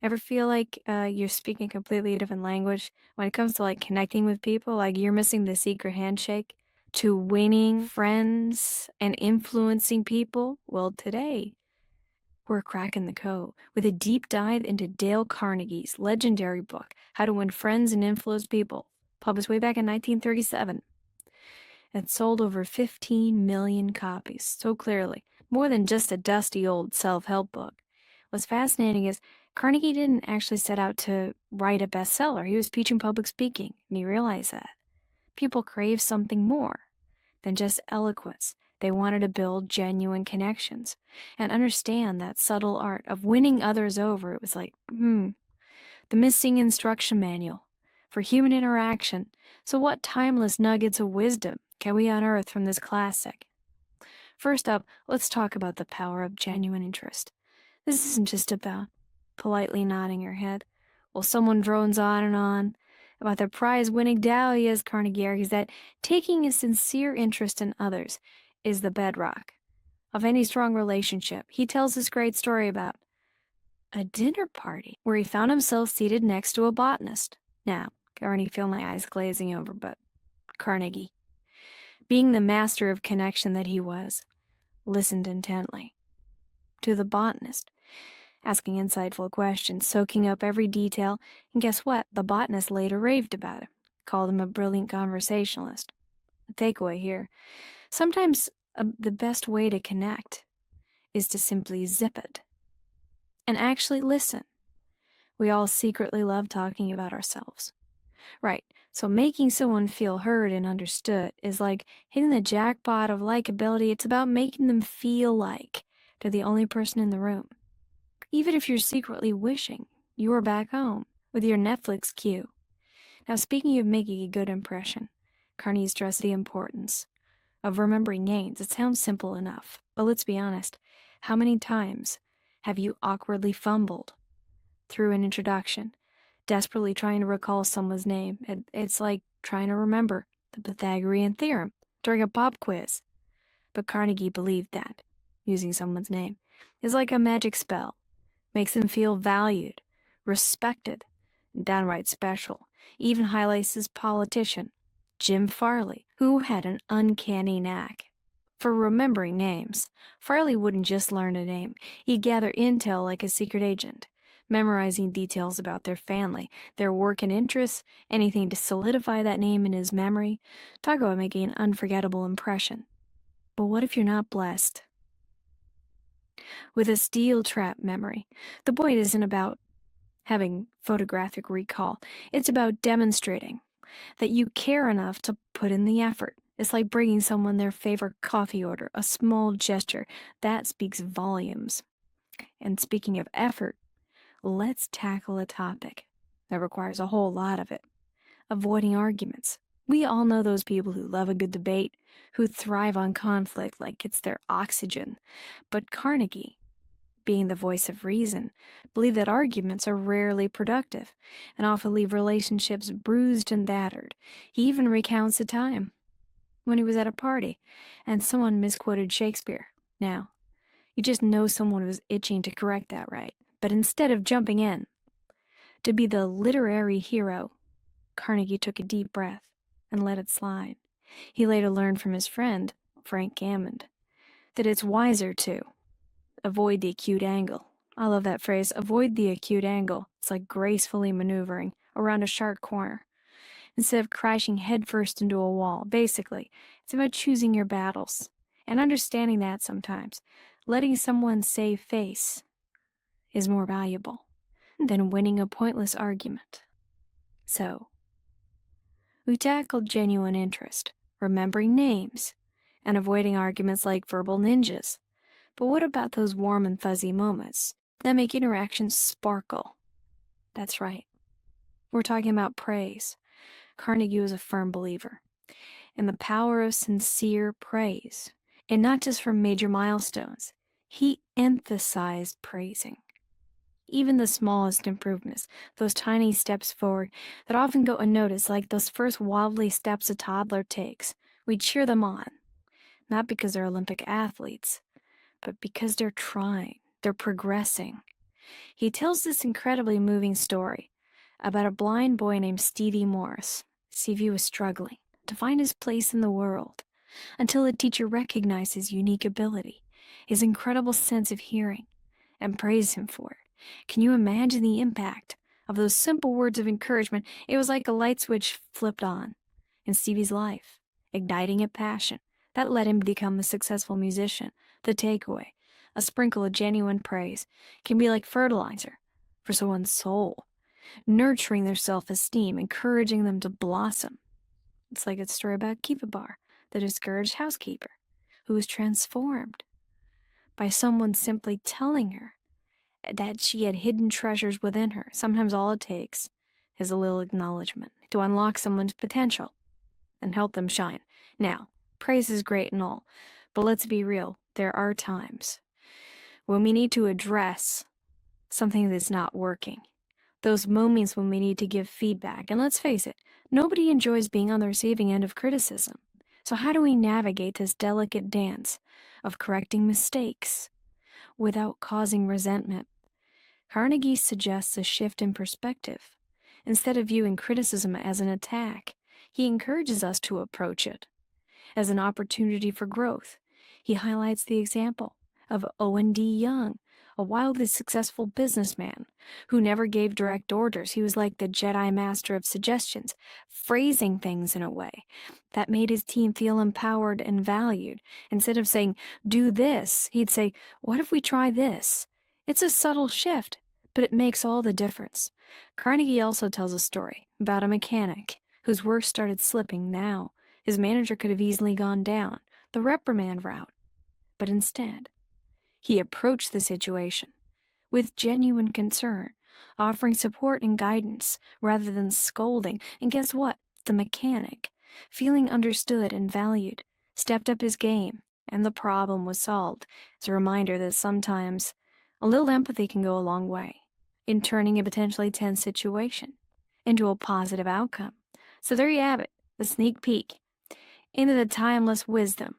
Ever feel like you're speaking a completely different language when it comes to like connecting with people? Like you're missing the secret handshake to winning friends and influencing people? Well, today we're cracking the code with a deep dive into Dale Carnegie's legendary book, How to Win Friends and Influence People, published way back in 1937. It sold over 15 million copies, so clearly, more than just a dusty old self-help book. What's fascinating is Carnegie didn't actually set out to write a bestseller. He was teaching public speaking, and he realized that. People crave something more than just eloquence. They wanted to build genuine connections and understand that subtle art of winning others over. It was like, the missing instruction manual for human interaction. So what timeless nuggets of wisdom can we unearth from this classic? First up, let's talk about the power of genuine interest. This isn't just about politely nodding your head while someone drones on and on about their prize-winning dahlias. Carnegie argues that taking a sincere interest in others is the bedrock of any strong relationship. He tells this great story about a dinner party where he found himself seated next to a botanist. Now, I already feel my eyes glazing over, but Carnegie, being the master of connection that he was, listened intently to the botanist, asking insightful questions, soaking up every detail, and guess what? The botanist later raved about him, called him a brilliant conversationalist. The takeaway here, sometimes the best way to connect is to simply zip it and actually listen. We all secretly love talking about ourselves. Right, so making someone feel heard and understood is like hitting the jackpot of likability. It's about making them feel like they're the only person in the room. Even if you're secretly wishing you were back home with your Netflix queue. Now, speaking of making a good impression, Carnegie stressed the importance of remembering names. It sounds simple enough, but let's be honest. How many times have you awkwardly fumbled through an introduction, desperately trying to recall someone's name? It's like trying to remember the Pythagorean theorem during a pop quiz. But Carnegie believed that using someone's name is like a magic spell. Makes them feel valued, respected, and downright special. Even highlights his politician, Jim Farley, who had an uncanny knack for remembering names. Farley wouldn't just learn a name, he'd gather intel like a secret agent, memorizing details about their family, their work and interests, anything to solidify that name in his memory. Talk about making an unforgettable impression. But what if you're not blessed with a steel trap memory? The point isn't about having photographic recall. It's about demonstrating that you care enough to put in the effort. It's like bringing someone their favorite coffee order, a small gesture. That speaks volumes. And speaking of effort, let's tackle a topic that requires a whole lot of it. Avoiding arguments. We all know those people who love a good debate, who thrive on conflict like it's their oxygen. But Carnegie, being the voice of reason, believed that arguments are rarely productive and often leave relationships bruised and battered. He even recounts a time when he was at a party and someone misquoted Shakespeare. Now, you just know someone was itching to correct that, right? But instead of jumping in to be the literary hero, Carnegie took a deep breath and let it slide. He later learned from his friend, Frank Gammond, that it's wiser to avoid the acute angle. I love that phrase, avoid the acute angle. It's like gracefully maneuvering around a sharp corner instead of crashing headfirst into a wall. Basically, it's about choosing your battles and understanding that sometimes letting someone save face is more valuable than winning a pointless argument. So, we tackled genuine interest, remembering names, and avoiding arguments like verbal ninjas. But what about those warm and fuzzy moments that make interactions sparkle? That's right. We're talking about praise. Carnegie was a firm believer in the power of sincere praise, and not just for major milestones. He emphasized praising. Even the smallest improvements, those tiny steps forward that often go unnoticed, like those first wobbly steps a toddler takes, we cheer them on, not because they're Olympic athletes, but because they're trying, they're progressing. He tells this incredibly moving story about a blind boy named Stevie Morris. Stevie was struggling to find his place in the world until a teacher recognized his unique ability, his incredible sense of hearing, and praised him for it. Can you imagine the impact of those simple words of encouragement? It was like a light switch flipped on in Stevie's life, igniting a passion that led him to become a successful musician. The takeaway: a sprinkle of genuine praise can be like fertilizer for someone's soul, nurturing their self-esteem, encouraging them to blossom. It's like a story about Kiva Bar, the discouraged housekeeper, who was transformed by someone simply telling her that she had hidden treasures within her. Sometimes all it takes is a little acknowledgement to unlock someone's potential and help them shine. Now, praise is great and all, but let's be real. There are times when we need to address something that's not working. Those moments when we need to give feedback. And let's face it, nobody enjoys being on the receiving end of criticism. So how do we navigate this delicate dance of correcting mistakes without causing resentment? Carnegie suggests a shift in perspective. Instead of viewing criticism as an attack, he encourages us to approach it as an opportunity for growth. He highlights the example of Owen D. Young, a wildly successful businessman who never gave direct orders. He was like the Jedi master of suggestions, phrasing things in a way that made his team feel empowered and valued. Instead of saying, do this, he'd say, what if we try this? It's a subtle shift, but it makes all the difference. Carnegie also tells a story about a mechanic whose work started slipping. Now, his manager could have easily gone down the reprimand route, but instead, he approached the situation with genuine concern, offering support and guidance rather than scolding. And guess what? The mechanic, feeling understood and valued, stepped up his game, and the problem was solved. It's a reminder that sometimes a little empathy can go a long way in turning a potentially tense situation into a positive outcome. So there you have it, the sneak peek into the timeless wisdom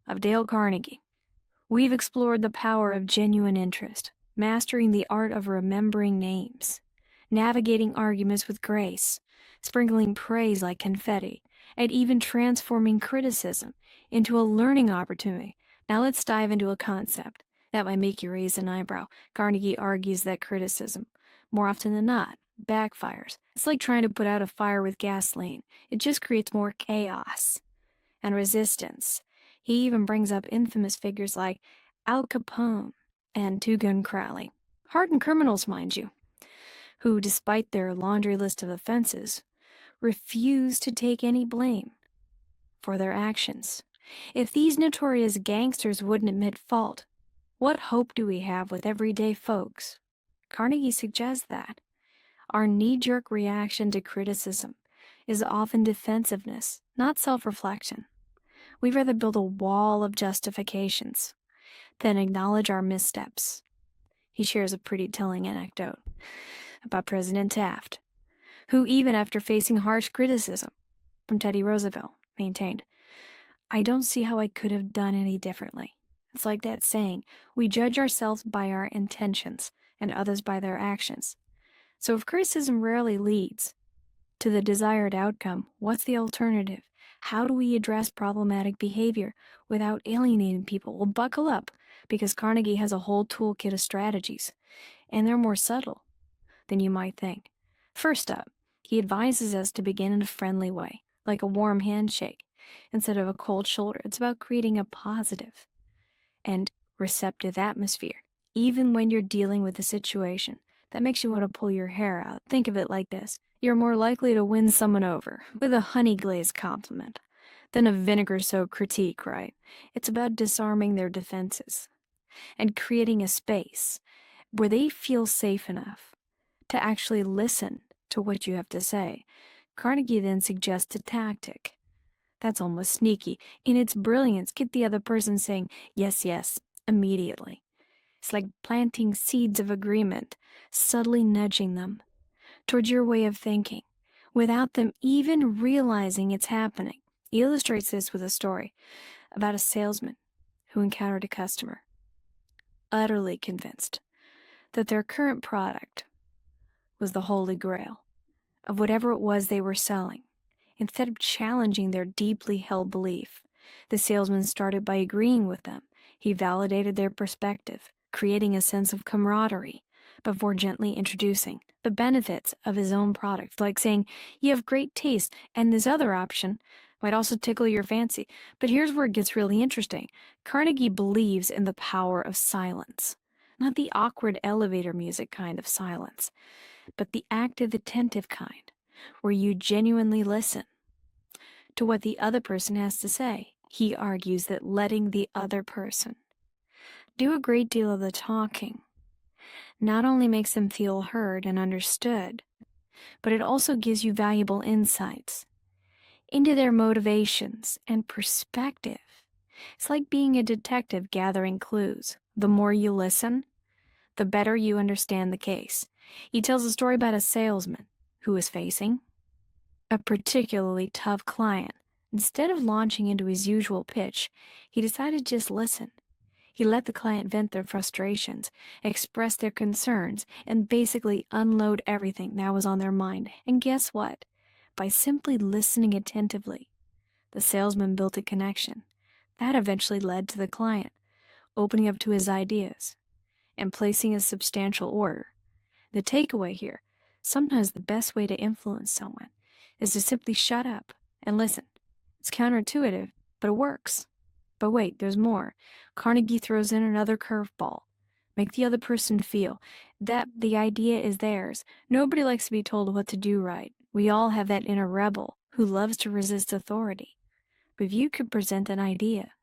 of Dale Carnegie. We've explored the power of genuine interest, mastering the art of remembering names, navigating arguments with grace, sprinkling praise like confetti, and even transforming criticism into a learning opportunity. Now let's dive into a concept that might make you raise an eyebrow. Carnegie argues that criticism, more often than not, backfires. It's like trying to put out a fire with gasoline. It just creates more chaos and resistance. He even brings up infamous figures like Al Capone and Two Gun Crowley, hardened criminals, mind you, who, despite their laundry list of offenses, refuse to take any blame for their actions. If these notorious gangsters wouldn't admit fault, what hope do we have with everyday folks? Carnegie suggests that our knee-jerk reaction to criticism is often defensiveness, not self-reflection. We'd rather build a wall of justifications than acknowledge our missteps. He shares a pretty telling anecdote about President Taft, who, even after facing harsh criticism from Teddy Roosevelt, maintained, "I don't see how I could have done any differently." It's like that saying, we judge ourselves by our intentions and others by their actions. So if criticism rarely leads to the desired outcome, what's the alternative? How do we address problematic behavior without alienating people? Well, buckle up, because Carnegie has a whole toolkit of strategies, and they're more subtle than you might think. First up, he advises us to begin in a friendly way, like a warm handshake, instead of a cold shoulder. It's about creating a positive and receptive atmosphere, even when you're dealing with a situation that makes you want to pull your hair out. Think of it like this. You're more likely to win someone over with a honey-glazed compliment than a vinegar-soaked critique, right? It's about disarming their defenses and creating a space where they feel safe enough to actually listen to what you have to say. Carnegie then suggests a tactic that's almost sneaky. In its brilliance, get the other person saying, yes, yes, immediately. It's like planting seeds of agreement, subtly nudging them towards your way of thinking, without them even realizing it's happening. He illustrates this with a story about a salesman who encountered a customer, utterly convinced that their current product was the holy grail of whatever it was they were selling. Instead of challenging their deeply held belief, the salesman started by agreeing with them. He validated their perspective, creating a sense of camaraderie before gently introducing the benefits of his own product, like saying, "You have great taste, and this other option might also tickle your fancy." But here's where it gets really interesting. Carnegie believes in the power of silence, not the awkward elevator music kind of silence, but the active, attentive kind, where you genuinely listen to what the other person has to say. He argues that letting the other person do a great deal of the talking not only makes them feel heard and understood, but it also gives you valuable insights into their motivations and perspective. It's like being a detective gathering clues. The more you listen, the better you understand the case. He tells a story about a salesman who was facing a particularly tough client. Instead of launching into his usual pitch, he decided to just listen. He let the client vent their frustrations, express their concerns, and basically unload everything that was on their mind. And guess what? By simply listening attentively, the salesman built a connection. That eventually led to the client opening up to his ideas and placing a substantial order. The takeaway here, sometimes the best way to influence someone is to simply shut up and listen. It's counterintuitive, but it works. But wait, there's more. Carnegie throws in another curveball. Make the other person feel that the idea is theirs. Nobody likes to be told what to do right. We all have that inner rebel who loves to resist authority. But if you could present an idea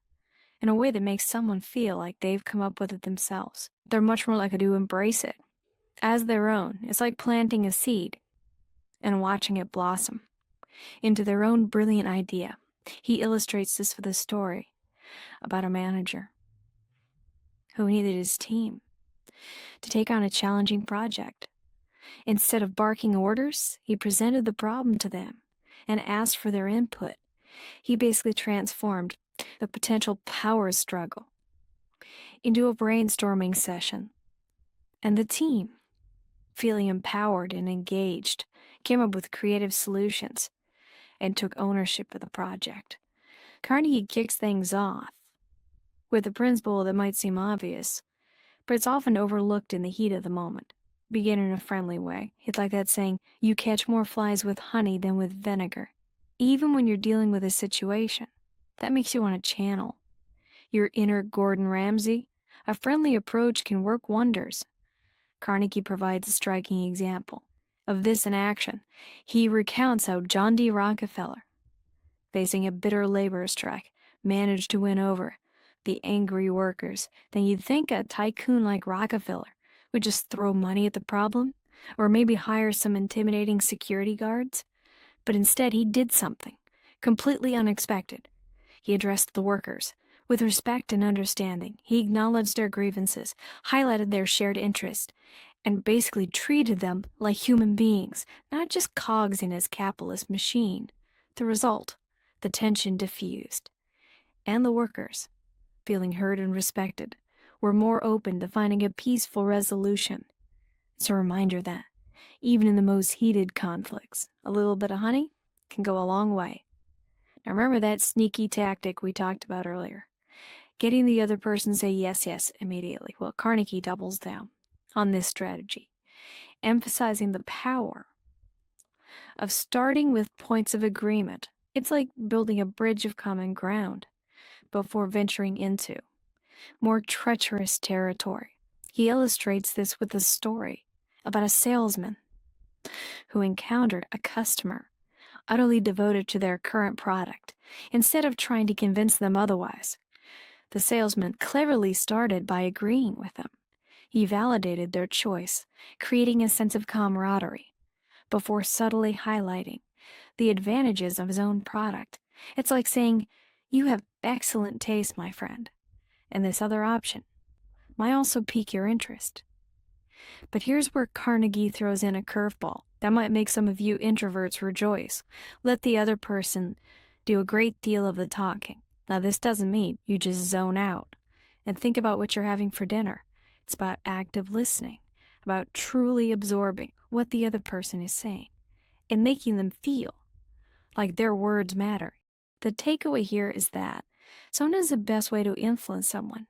in a way that makes someone feel like they've come up with it themselves, they're much more likely to embrace it as their own. It's like planting a seed and watching it blossom into their own brilliant idea. He illustrates this with a story about a manager who needed his team to take on a challenging project. Instead of barking orders, he presented the problem to them and asked for their input. He basically transformed the potential power struggle into a brainstorming session. And the team, feeling empowered and engaged, came up with creative solutions and took ownership of the project. Carnegie kicks things off with a principle that might seem obvious, but it's often overlooked in the heat of the moment. Begin in a friendly way. It's like that saying, you catch more flies with honey than with vinegar. Even when you're dealing with a situation, that makes you want to channel your inner Gordon Ramsay. A friendly approach can work wonders. Carnegie provides a striking example of this in action. He recounts how John D. Rockefeller, facing a bitter labor strike, managed to win over the angry workers. Then you'd think a tycoon like Rockefeller would just throw money at the problem, or maybe hire some intimidating security guards. But instead, he did something completely unexpected. He addressed the workers with respect and understanding. He acknowledged their grievances, highlighted their shared interest, and basically treated them like human beings, not just cogs in his capitalist machine. The result, the tension diffused, and the workers, feeling heard and respected, were more open to finding a peaceful resolution. It's a reminder that, even in the most heated conflicts, a little bit of honey can go a long way. Now remember that sneaky tactic we talked about earlier, getting the other person to say yes, yes immediately. Well, Carnegie doubles down on this strategy, emphasizing the power of starting with points of agreement. It's like building a bridge of common ground before venturing into more treacherous territory. He illustrates this with a story about a salesman who encountered a customer utterly devoted to their current product. Instead of trying to convince them otherwise, the salesman cleverly started by agreeing with them. He validated their choice, creating a sense of camaraderie, before subtly highlighting the advantages of his own product. It's like saying, you have excellent taste, my friend, and this other option might also pique your interest. But here's where Carnegie throws in a curveball that might make some of you introverts rejoice. Let the other person do a great deal of the talking. Now, this doesn't mean you just zone out and think about what you're having for dinner. It's about active listening, about truly absorbing what the other person is saying and making them feel like their words matter. The takeaway here is that sometimes the best way to influence someone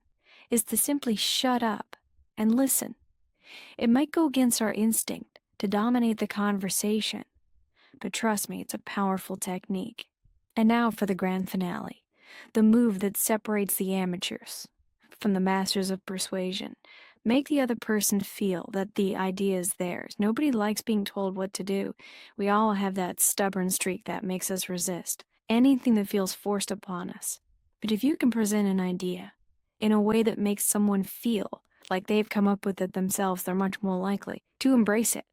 is to simply shut up and listen. It might go against our instinct to dominate the conversation, but trust me, it's a powerful technique. And now for the grand finale, the move that separates the amateurs from the masters of persuasion. Make the other person feel that the idea is theirs. Nobody likes being told what to do. We all have that stubborn streak that makes us resist anything that feels forced upon us. But if you can present an idea in a way that makes someone feel like they've come up with it themselves, they're much more likely to embrace it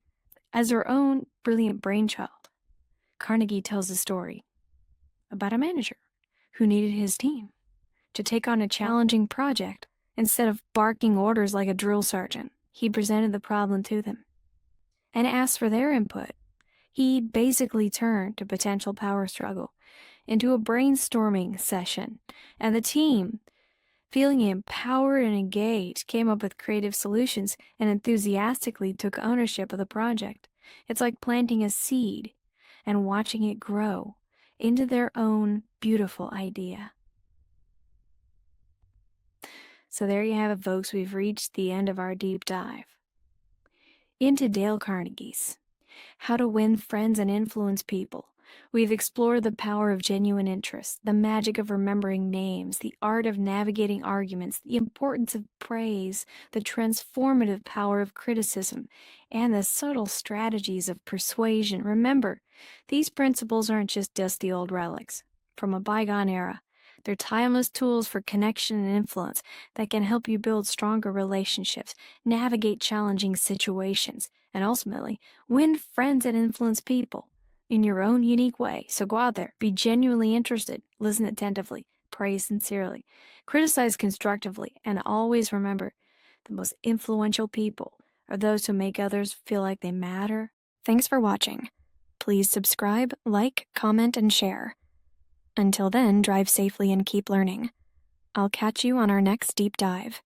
as their own brilliant brainchild. Carnegie tells a story about a manager who needed his team to take on a challenging project. Instead of barking orders like a drill sergeant, he presented the problem to them and asked for their input. He basically turned a potential power struggle into a brainstorming session, and the team, feeling empowered and engaged, came up with creative solutions and enthusiastically took ownership of the project. It's like planting a seed and watching it grow into their own beautiful idea. So there you have it, folks. We've reached the end of our deep dive into Dale Carnegie's How to Win Friends and Influence People. We've explored the power of genuine interest, the magic of remembering names, the art of navigating arguments, the importance of praise, the transformative power of criticism, and the subtle strategies of persuasion. Remember, these principles aren't just dusty old relics from a bygone era. They're timeless tools for connection and influence that can help you build stronger relationships, navigate challenging situations, and ultimately win friends and influence people in your own unique way. So go out there, be genuinely interested, listen attentively, praise sincerely, criticize constructively, and always remember the most influential people are those who make others feel like they matter. Thanks for watching. Please subscribe, like, comment, and share. Until then, drive safely and keep learning. I'll catch you on our next deep dive.